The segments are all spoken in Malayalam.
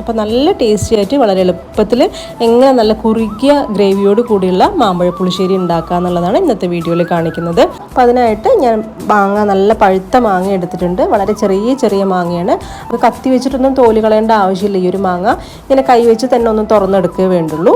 അപ്പോൾ നല്ല ടേസ്റ്റി ആയിട്ട് വളരെ എളുപ്പത്തിൽ എങ്ങനെ നല്ല കുറുകിയ ഗ്രേവിയോട് കൂടിയുള്ള മാമ്പഴ പുളിശ്ശേരി ഉണ്ടാക്കുക എന്നുള്ളതാണ് ഇന്നത്തെ വീഡിയോയിൽ കാണിക്കുന്നത്. അപ്പോൾ അതിനായിട്ട് ഞാൻ നല്ല പഴുത്ത മാങ്ങ എടുത്തിട്ടുണ്ട്. വളരെ ചെറിയ ചെറിയ മാങ്ങയാണ്. അപ്പോൾ കത്തി വെച്ചിട്ടൊന്നും തോല് കളയേണ്ട ആവശ്യമില്ല. ഈ ഒരു മാങ്ങ ഇങ്ങനെ കൈ വെച്ച് തന്നെ ഒന്ന് തുറന്നെടുക്കുകയേ വേണ്ടുള്ളൂ.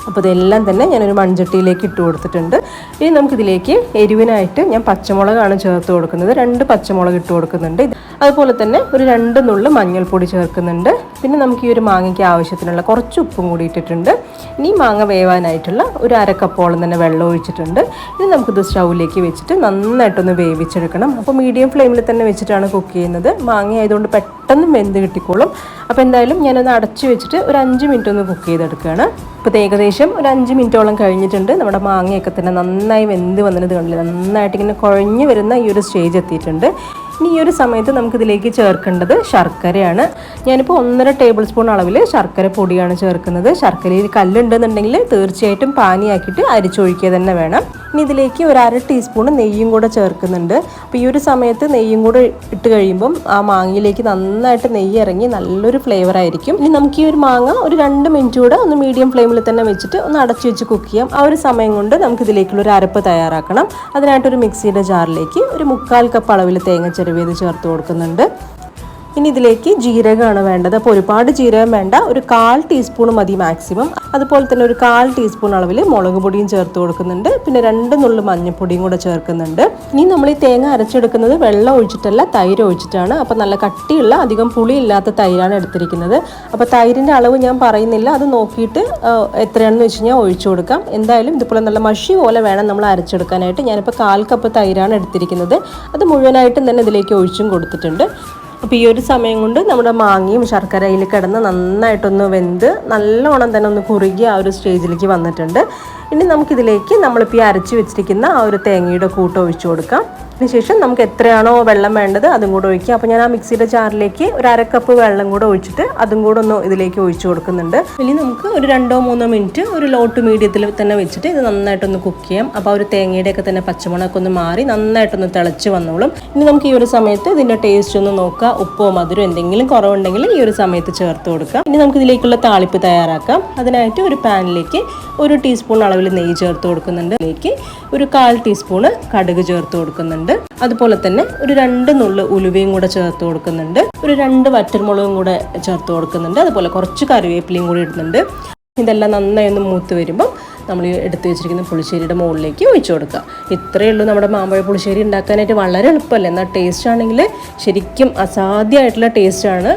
അപ്പോൾ ഇതെല്ലാം തന്നെ ഞാനൊരു മൺചട്ടിയിലേക്ക് ഇട്ട് കൊടുത്തിട്ടുണ്ട്. ഇനി നമുക്കിതിലേക്ക് എരിവിനായിട്ട് ഞാൻ പച്ചമുളകാണ് ചേർത്ത് കൊടുക്കുന്നത്. 2 പച്ചമുളക് ഇട്ട് കൊടുക്കുന്നുണ്ട്. അതുപോലെ തന്നെ ഒരു 2 നുള്ള് മഞ്ഞൾപ്പൊടി ചേർക്കുന്നുണ്ട്. പിന്നെ നമുക്ക് ഈ ഒരു മാങ്ങയ്ക്ക് ആവശ്യത്തിനുള്ള കുറച്ച് ഉപ്പും കൂടി ഇട്ടിട്ടുണ്ട്. ഇനി മാങ്ങ വേവാനായിട്ടുള്ള ഒരു 1/2 കപ്പോളം തന്നെ വെള്ളം ഒഴിച്ചിട്ടുണ്ട്. ഇനി നമുക്കിത് സ്റ്റൗവിലേക്ക് വെച്ചിട്ട് നന്നായിട്ടൊന്ന് വേവിച്ചെടുക്കണം. അപ്പോൾ മീഡിയം ഫ്ലെയിമിൽ തന്നെ വെച്ചിട്ടാണ് കുക്ക് ചെയ്യുന്നത്. മാങ്ങ ആയതുകൊണ്ട് പെട്ടെന്ന് വെന്ത് കിട്ടിക്കോളും. അപ്പോൾ എന്തായാലും ഞാനൊന്ന് അടച്ചു വെച്ചിട്ട് ഒരു 5 മിനിറ്റ് ഒന്ന് കുക്ക് ചെയ്തെടുക്കുകയാണ്. ഇപ്പോൾ ഏകദേശം ഒരു 5 മിനിറ്റോളം കഴിഞ്ഞിട്ടുണ്ട്. നമ്മുടെ മാങ്ങയൊക്കെ തന്നെ നന്നായി വെന്ത് വന്നത് കണ്ടില്ല, നന്നായിട്ട് ഇങ്ങനെ കുഴഞ്ഞു വരുന്ന ഈ ഒരു സ്റ്റേജ് എത്തിയിട്ടുണ്ട്. ഇനി ഈ ഒരു സമയത്ത് നമുക്കിതിലേക്ക് ചേർക്കേണ്ടത് ശർക്കരയാണ്. ഞാനിപ്പോൾ 1.5 ടേബിൾ സ്പൂൺ അളവിൽ ശർക്കര പൊടിയാണ് ചേർക്കുന്നത്. ശർക്കരയിൽ കല്ലുണ്ടെന്നുണ്ടെങ്കിൽ തീർച്ചയായിട്ടും പാനിയാക്കിയിട്ട് അരിച്ചൊഴിക്കുക തന്നെ വേണം. ഇനി ഇതിലേക്ക് ഒരു 1/2 ടീസ്പൂൺ നെയ്യും കൂടെ ചേർക്കുന്നുണ്ട്. അപ്പോൾ ഈ ഒരു സമയത്ത് നെയ്യും കൂടെ ഇട്ട് കഴിയുമ്പം ആ മാങ്ങയിലേക്ക് നന്നായിട്ട് നെയ്യ് ഇറങ്ങി നല്ലൊരു ഫ്ലേവർ ആയിരിക്കും. ഇനി നമുക്ക് ഈ ഒരു മാങ്ങ ഒരു 2 മിനിറ്റ് കൂടെ ഒന്ന് മീഡിയം ഫ്ലെയിമിൽ തന്നെ വെച്ചിട്ട് ഒന്ന് അടച്ചു വെച്ച് കുക്ക് ചെയ്യാം. ആ ഒരു സമയം കൊണ്ട് നമുക്ക് ഇതിലേക്കുള്ള ഒരു അരപ്പ് തയ്യാറാക്കണം. അതിനായിട്ടൊരു മിക്സിയുടെ ജാറിലേക്ക് ഒരു 1/4 കപ്പ് അളവിൽ തേങ്ങ ചെറുവിയത് ചേർത്ത് കൊടുക്കുന്നുണ്ട്. ഇനി ഇതിലേക്ക് ജീരകമാണ് വേണ്ടത്. അപ്പോൾ ഒരുപാട് ജീരകം വേണ്ട, ഒരു 1/4 ടീസ്പൂൺ മതി മാക്സിമം. അതുപോലെ തന്നെ ഒരു 1/4 ടീസ്പൂൺ അളവിൽ മുളക് പൊടിയും ചേർത്ത് കൊടുക്കുന്നുണ്ട്. പിന്നെ 2 നുള്ള് മഞ്ഞൾപ്പൊടിയും കൂടെ ചേർക്കുന്നുണ്ട്. ഇനി നമ്മൾ ഈ തേങ്ങ അരച്ചെടുക്കുന്നത് വെള്ളം ഒഴിച്ചിട്ടല്ല, തൈര് ഒഴിച്ചിട്ടാണ്. അപ്പോൾ നല്ല കട്ടിയുള്ള അധികം പുളിയില്ലാത്ത തൈരാണ് എടുത്തിരിക്കുന്നത്. അപ്പോൾ തൈരിൻ്റെ അളവ് ഞാൻ പറയുന്നില്ല, അത് നോക്കിയിട്ട് എത്രയാണെന്ന് വെച്ച് കഴിഞ്ഞാൽ ഒഴിച്ചു കൊടുക്കാം. എന്തായാലും ഇതുപോലെ നല്ല മഷി പോലെ വേണം നമ്മൾ അരച്ചെടുക്കാനായിട്ട്. ഞാനിപ്പോൾ 1/4 കപ്പ് തൈരാണ് എടുത്തിരിക്കുന്നത്. അത് മുഴുവനായിട്ടും തന്നെ ഇതിലേക്ക് ഒഴിച്ചും കൊടുത്തിട്ടുണ്ട്. അപ്പോൾ ഈ ഒരു സമയം കൊണ്ട് നമ്മുടെ മാങ്ങയും ശർക്കരയിൽ കിടന്ന് നന്നായിട്ടൊന്ന് വെന്ത് നല്ലോണം തന്നെ ഒന്ന് കുറുകി ആ ഒരു സ്റ്റേജിലേക്ക് വന്നിട്ടുണ്ട്. ഇനി നമുക്കിതിലേക്ക് നമ്മളിപ്പോൾ ഈ അരച്ച് വെച്ചിരിക്കുന്ന ആ ഒരു തേങ്ങയുടെ കൂട്ട് ഒഴിച്ചു കൊടുക്കാം. അതിനുശേഷം നമുക്ക് എത്രയാണോ വെള്ളം വേണ്ടത് അതും കൂടെ ഒഴിക്കുക. അപ്പോൾ ഞാൻ ആ മിക്സിയുടെ ജാറിലേക്ക് ഒരു 1/2 കപ്പ് വെള്ളം കൂടെ ഒഴിച്ചിട്ട് അതും കൂടെ ഒന്ന് ഇതിലേക്ക് ഒഴിച്ചു കൊടുക്കുന്നുണ്ട്. ഇനി നമുക്ക് ഒരു 2-3 മിനിറ്റ് ഒരു ലോ ടു മീഡിയത്തിൽ തന്നെ വെച്ചിട്ട് ഇത് നന്നായിട്ടൊന്ന് കുക്ക് ചെയ്യാം. അപ്പോൾ ആ ഒരു തേങ്ങയുടെയൊക്കെ തന്നെ പച്ചമുളകൊക്കെ ഒന്ന് മാറി നന്നായിട്ടൊന്ന് തിളച്ച് വന്നോളും. ഇനി നമുക്ക് ഈ ഒരു സമയത്ത് ഇതിൻ്റെ ടേസ്റ്റ് ഒന്ന് നോക്കുക. ഉപ്പോ മധുരം എന്തെങ്കിലും കുറവുണ്ടെങ്കിൽ ഈ ഒരു സമയത്ത് ചേർത്ത് കൊടുക്കാം. ഇനി നമുക്ക് ഇതിലേക്കുള്ള താളിപ്പ് തയ്യാറാക്കാം. അതിനായിട്ട് ഒരു പാനിലേക്ക് 1 ടീസ്പൂൺ അളവിൽ നെയ്യ് ചേർത്ത് കൊടുക്കുന്നുണ്ട്. ഇതിലേക്ക് ഒരു 1/4 ടീസ്പൂൺ കടുക് ചേർത്ത് കൊടുക്കുന്നുണ്ട്. അതുപോലെ തന്നെ ഒരു 2 നുള്ള് ഉലുവയും കൂടെ ചേർത്ത് കൊടുക്കുന്നുണ്ട്. ഒരു 2 വറ്റൽമുളകും കൂടെ ചേർത്ത് കൊടുക്കുന്നുണ്ട്. അതുപോലെ കുറച്ച് കറിവേപ്പിലയും കൂടി ഇടുന്നുണ്ട്. ഇതെല്ലാം നന്നായി ഒന്ന് മൂത്ത് വരുമ്പം നമ്മൾ എടുത്ത് വെച്ചിരിക്കുന്ന പുളിശ്ശേരിയുടെ മുകളിലേക്ക് ഒഴിച്ചു കൊടുക്കുക. ഇത്രയേ ഉള്ളൂ നമ്മുടെ മാമ്പഴ പുളിശ്ശേരി ഉണ്ടാക്കാനായിട്ട്. വളരെ എളുപ്പമല്ലേ, എന്നാൽ ടേസ്റ്റ് ആണെങ്കിൽ ശരിക്കും അസാധ്യമായിട്ടുള്ള ടേസ്റ്റാണ്.